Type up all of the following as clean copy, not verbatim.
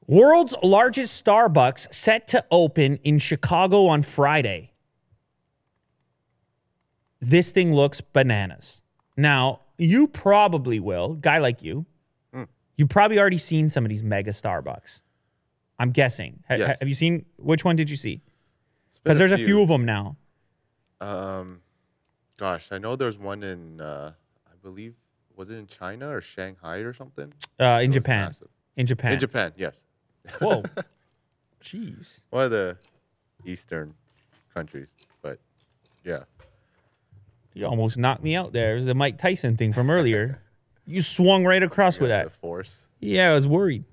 World's largest Starbucks set to open in Chicago on Friday. This thing looks bananas. Now, you probably will, guy like you, you've probably already seen some of these mega Starbucks. I'm guessing. Yes. Have you seen, which one did you see? Because there's a few of them now. Gosh, I know there's one in, I believe, was it in China or Shanghai or something? In Japan. In Japan. In Japan, yes. Whoa. Jeez. One of the Eastern countries, but yeah. You almost knocked me out there. It was the Mike Tyson thing from earlier. You swung right across with that. The force. Yeah, I was worried.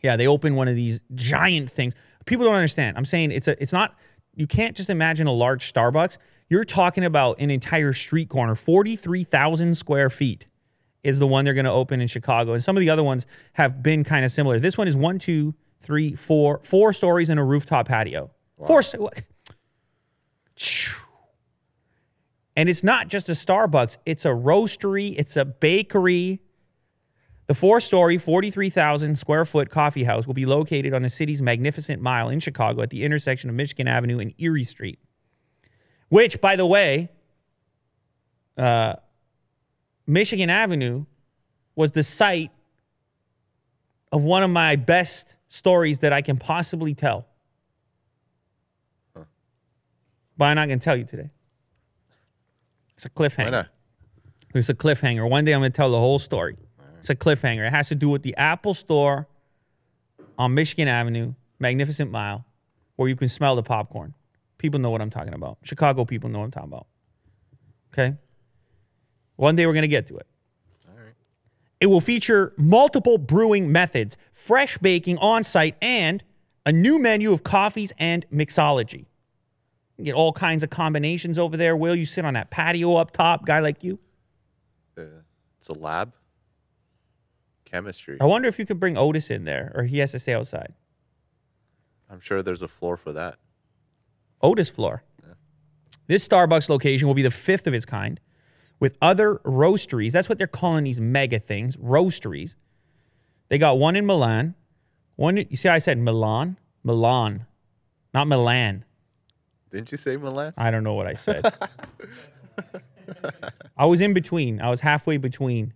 Yeah, they opened one of these giant things. People don't understand. I'm saying it's not, you can't just imagine a large Starbucks. You're talking about an entire street corner. 43,000 square feet is the one they're going to open in Chicago. And some of the other ones have been kind of similar. This one is 1, 2, 3, 4 stories and a rooftop patio. Wow. And it's not just a Starbucks. It's a roastery. It's a bakery. The 4-story, 43,000 square foot coffee house will be located on the city's Magnificent Mile in Chicago at the intersection of Michigan Avenue and Erie Street. Which, by the way, Michigan Avenue was the site of one of my best stories that I can possibly tell. Huh. But I'm not going to tell you today. It's a cliffhanger. Why not? It's a cliffhanger. One day I'm going to tell the whole story. It's a cliffhanger. It has to do with the Apple Store on Michigan Avenue, Magnificent Mile, where you can smell the popcorn. People know what I'm talking about. Chicago people know what I'm talking about. Okay? One day we're going to get to it. All right. It will feature multiple brewing methods, fresh baking on site, and a new menu of coffees and mixology. You get all kinds of combinations over there. Will you sit on that patio up top, guy like you? It's a lab. Chemistry. I wonder if you could bring Otis in there, or he has to stay outside. I'm sure there's a floor for that. Otis floor. Yeah. This Starbucks location will be the 5th of its kind, with other roasteries. That's what they're calling these mega things, roasteries. They got one in Milan. You see how I said Milan? Milan, not Milan. Didn't you say Milan? I don't know what I said. I was in between. I was halfway between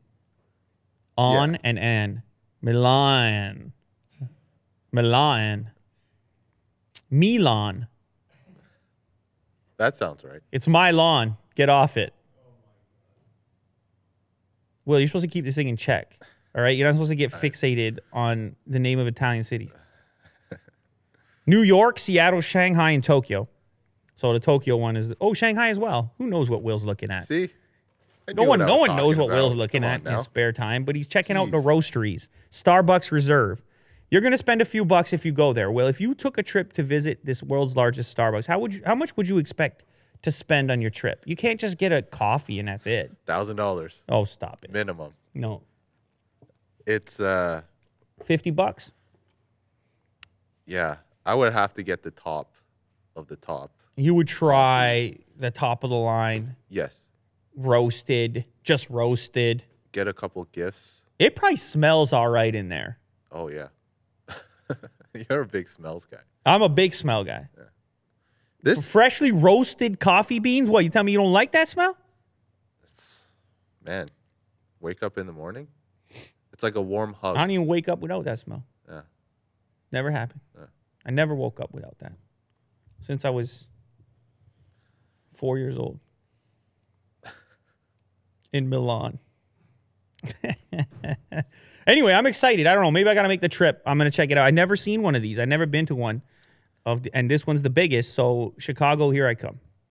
on and an. Milan. Milan. Milan. That sounds right. It's my lawn. Get off it. Well, you're supposed to keep this thing in check. All right? You're not supposed to get fixated on the name of Italian cities. New York, Seattle, Shanghai, and Tokyo. So the Tokyo one is... Oh, Shanghai as well. Who knows what Will's looking at? See? No one knows what Will's looking at in his spare time, but he's checking out the roasteries. Starbucks Reserve. You're going to spend a few bucks if you go there. Will, if you took a trip to visit this world's largest Starbucks, how much would you expect to spend on your trip? You can't just get a coffee and that's it. $1,000. Oh, stop it. Minimum. No. It's $50. Yeah, I would have to get the top of the top. You would try the top of the line. Yes. Roasted, just roasted. Get a couple gifts. It probably smells all right in there. Oh, yeah. You're a big smells guy. I'm a big smell guy. Yeah. This freshly roasted coffee beans? What, you tell me you don't like that smell? Man, wake up in the morning. It's like a warm hug. I don't even wake up without that smell. Yeah. Never happened. Yeah. I never woke up without that. Since I was 4 years old. In Milan. Anyway, I'm excited. I don't know. Maybe I got to make the trip. I'm going to check it out. I've never seen one of these. I've never been to one. And this one's the biggest. So, Chicago, here I come.